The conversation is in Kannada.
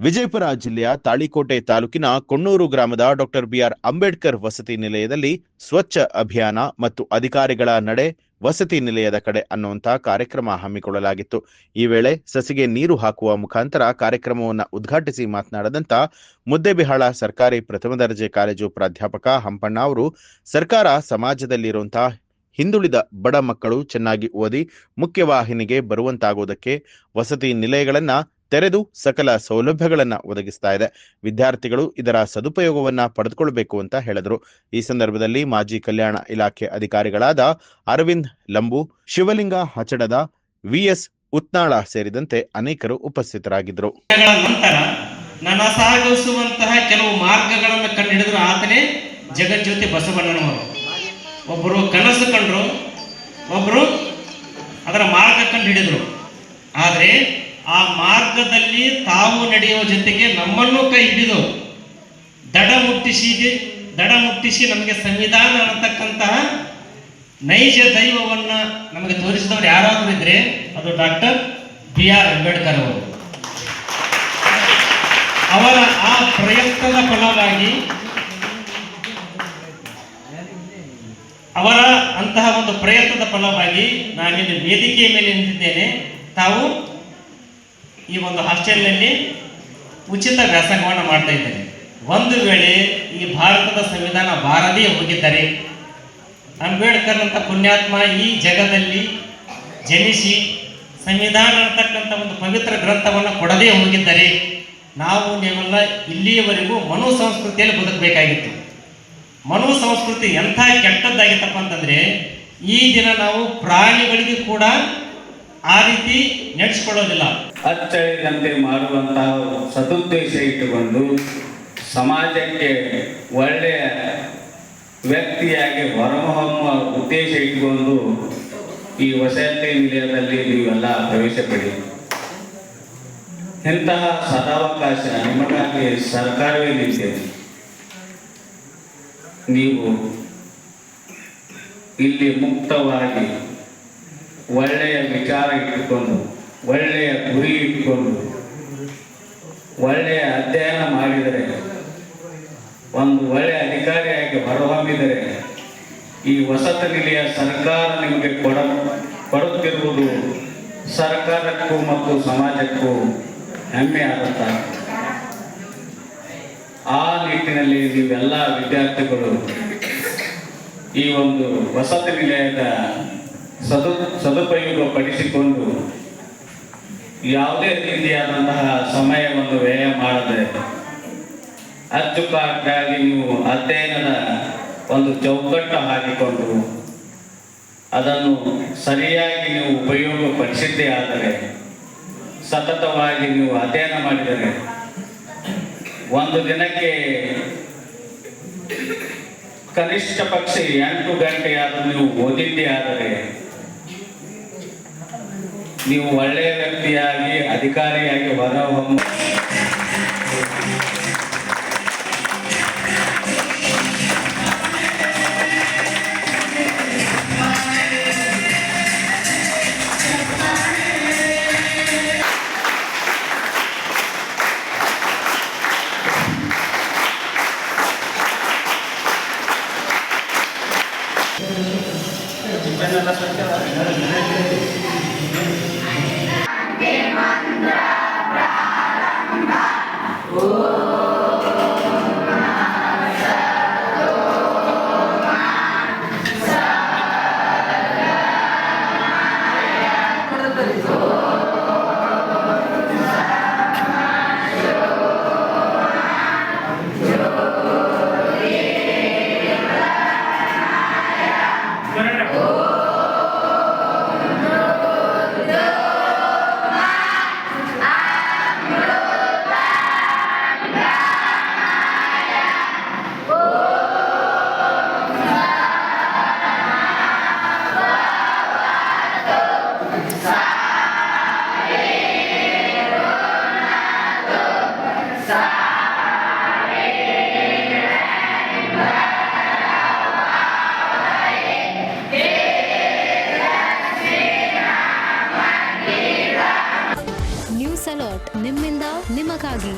ವಿಜಯಪುರ ಜಿಲ್ಲೆಯ ತಾಳಿಕೋಟೆ ತಾಲೂಕಿನ ಕೊಣ್ಣೂರು ಗ್ರಾಮದ ಡಾಕ್ಟರ್ ಬಿಆರ್ ಅಂಬೇಡ್ಕರ್ ವಸತಿ ನಿಲಯದಲ್ಲಿ ಸ್ವಚ್ಛ ಅಭಿಯಾನ ಮತ್ತು ಅಧಿಕಾರಿಗಳ ನಡೆ ವಸತಿ ನಿಲಯದ ಕಡೆ ಅನ್ನುವಂತಹ ಕಾರ್ಯಕ್ರಮ ಹಮ್ಮಿಕೊಳ್ಳಲಾಗಿತ್ತು. ಈ ವೇಳೆ ಸಸಿಗೆ ನೀರು ಹಾಕುವ ಮುಖಾಂತರ ಕಾರ್ಯಕ್ರಮವನ್ನು ಉದ್ಘಾಟಿಸಿ ಮಾತನಾಡಿದಂತ ಮುದ್ದೇಬಿಹಾಳ ಸರ್ಕಾರಿ ಪ್ರಥಮ ದರ್ಜೆ ಕಾಲೇಜು ಪ್ರಾಧ್ಯಾಪಕ ಹಂಪಣ್ಣ ಅವರು, ಸರ್ಕಾರ ಸಮಾಜದಲ್ಲಿರುವಂತಹ ಹಿಂದುಳಿದ ಬಡ ಮಕ್ಕಳು ಚೆನ್ನಾಗಿ ಓದಿ ಮುಖ್ಯವಾಹಿನಿಗೆ ಬರುವಂತಾಗುವುದಕ್ಕೆ ವಸತಿ ನಿಲಯಗಳನ್ನ ತೆರೆದು ಸಕಲ ಸೌಲಭ್ಯಗಳನ್ನ ಒದಗಿಸ್ತಾ ಇದೆ. ವಿದ್ಯಾರ್ಥಿಗಳು ಇದರ ಸದುಪಯೋಗವನ್ನ ಪಡೆದುಕೊಳ್ಳಬೇಕು ಅಂತ ಹೇಳಿದರು. ಈ ಸಂದರ್ಭದಲ್ಲಿ ಮಾಜಿ ಕಲ್ಯಾಣ ಇಲಾಖೆ ಅಧಿಕಾರಿಗಳಾದ ಅರವಿಂದ್ ಲಂಬು, ಶಿವಲಿಂಗ ಹಚಡದ, ವಿಎಸ್ ಉತ್ನಾಳ ಸೇರಿದಂತೆ ಅನೇಕರು ಉಪಸ್ಥಿತರಾಗಿದ್ದರು. ನಂತರ ನನ್ನ ಸಾಗಿಸುವಂತಹ ಕೆಲವು ಮಾರ್ಗಗಳನ್ನು ಕಂಡುಹಿಡಿದ್ರು ಆತನೇ ಜಗಜ್ಯೋತಿ ಬಸವಣ್ಣನವರು. ಒಬ್ಬರು ಕನಸು ಕಂಡ್ರು, ಒಬ್ಬರು ಅದರ ಮಾರ್ಗ ಕಂಡು ಹಿಡಿದ್ರು. ಆದರೆ ಆ ಮಾರ್ಗದಲ್ಲಿ ತಾವು ನಡೆಯುವ ಜೊತೆಗೆ ನಮ್ಮನ್ನು ಕೈ ಹಿಡಿದು ದಡ ಮುಟ್ಟಿಸಿ ನಮಗೆ ಸಂವಿಧಾನ ಅನ್ನತಕ್ಕಂತಹ ನೈಜ ದೈವವನ್ನ ನಮಗೆ ತೋರಿಸಿದವರು ಯಾರಾದರೂ ಇದ್ರೆ ಅದು ಡಾಕ್ಟರ್ ಬಿಆರ್ ಅಂಬೇಡ್ಕರ್ ಅವರು. ಅವರ ಆ ಪ್ರಯತ್ನದ ಫಲವಾಗಿ ಅವರ ಅಂತಹ ಒಂದು ಪ್ರಯತ್ನದ ಫಲವಾಗಿ ನಾನಿಲ್ಲಿ ವೇದಿಕೆಯ ಮೇಲೆ ನಿಂತಿದ್ದೇನೆ. ತಾವು ಈ ಒಂದು ಹಾಸ್ಟೆಲ್ನಲ್ಲಿ ಉಚಿತ ವ್ಯಾಸಂಗವನ್ನು ಮಾಡ್ತಾ ಇದ್ದೇನೆ. ಒಂದು ವೇಳೆ ಈ ಭಾರತದ ಸಂವಿಧಾನ ಬಾರದೇ ಹೋಗಿದ್ದರೆ, ಅಂಬೇಡ್ಕರ್ ಅಂತ ಪುಣ್ಯಾತ್ಮ ಈ ಜಗದಲ್ಲಿ ಜನಿಸಿ ಸಂವಿಧಾನ ಅಂತಕ್ಕಂಥ ಒಂದು ಪವಿತ್ರ ಗ್ರಂಥವನ್ನು ಕೊಡದೇ ಹೋಗಿದ್ದರೆ ನಾವು ನೀವೆಲ್ಲ ಇಲ್ಲಿಯವರೆಗೂ ಮನು ಸಂಸ್ಕೃತಿಯಲ್ಲಿ ಬದುಕಬೇಕಾಗಿತ್ತು. ಮನು ಸಂಸ್ಕೃತಿ ಎಂಥ ಕೆಟ್ಟದ್ದಾಗಿತ್ತಪ್ಪ ಅಂತಂದ್ರೆ, ಈ ದಿನ ನಾವು ಪ್ರಾಣಿಗಳಿಗೆ ಕೂಡ ಆ ರೀತಿ ನಡೆಸಿಕೊಳ್ಳೋದಿಲ್ಲ. ಅಚ್ಚಳಿದಂತೆ ಮಾಡುವಂತಹ ಸದುದ್ದೇಶ ಇಟ್ಟುಕೊಂಡು ಸಮಾಜಕ್ಕೆ ಒಳ್ಳೆಯ ವ್ಯಕ್ತಿಯಾಗಿ ಹೊರಹೊಮ್ಮುವ ಉದ್ದೇಶ ಇಟ್ಟುಕೊಂಡು ಈ ವಸತಿ ನಿಲಯದಲ್ಲಿ ನೀವೆಲ್ಲ ಪ್ರವೇಶ ಪಡಿ. ಇಂತಹ ಸದಾವಕಾಶ ನಿಮಗಾಗಿ ಸರ್ಕಾರವೇ ನೀಡಿದೆ. ನೀವು ಇಲ್ಲಿ ಮುಕ್ತವಾಗಿ ಒಳ್ಳೆಯ ವಿಚಾರ ಇಟ್ಟುಕೊಂಡು, ಒಳ್ಳೆಯ ಗುರಿ ಇಟ್ಟುಕೊಂಡು, ಒಳ್ಳೆಯ ಅಧ್ಯಯನ ಮಾಡಿದರೆ, ಒಂದು ಒಳ್ಳೆಯ ಅಧಿಕಾರಿಯಾಗಿ ಹೊರಹೊಮ್ಮಿದರೆ ಈ ವಸತಿ ನಿಲಯ ಸರ್ಕಾರ ನಿಮಗೆ ಕೊಡುತ್ತಿರುವುದು ಸರ್ಕಾರಕ್ಕೂ ಮತ್ತು ಸಮಾಜಕ್ಕೂ ಹೆಮ್ಮೆ ಆದಂತ. ಆ ನಿಟ್ಟಿನಲ್ಲಿ ನೀವೆಲ್ಲ ವಿದ್ಯಾರ್ಥಿಗಳು ಈ ಒಂದು ವಸತಿ ನಿಲಯದ ಸದುಪಯೋಗ ಪಡಿಸಿಕೊಂಡು ಯಾವುದೇ ರೀತಿಯಾದಂತಹ ಸಮಯವನ್ನು ವ್ಯಯ ಮಾಡದೆ ಅಚ್ಚುಕಟ್ಟಾಗಿ ನೀವು ಅಧ್ಯಯನದ ಒಂದು ಚೌಕಟ್ಟು ಹಾಕಿಕೊಂಡು ಅದನ್ನು ಸರಿಯಾಗಿ ನೀವು ಉಪಯೋಗ ಪಡಿಸಿದ್ದೇ ಆದರೆ, ಸತತವಾಗಿ ನೀವು ಅಧ್ಯಯನ ಮಾಡಿದರೆ, ಒಂದು ದಿನಕ್ಕೆ ಕನಿಷ್ಠ ಪಕ್ಷ 8 ಗಂಟೆಯಾದರೂ ನೀವು ಓದಿದ್ದೇ ಆದರೆ ನೀವು ಒಳ್ಳೆಯ ವ್ಯಕ್ತಿಯಾಗಿ ಅಧಿಕಾರಿಯಾಗಿ ಹೊರಹೊಮ್ಮ ಅಲರ್ಟ್, ನಿಮ್ಮಿಂದ ನಿಮಗಾಗಿ.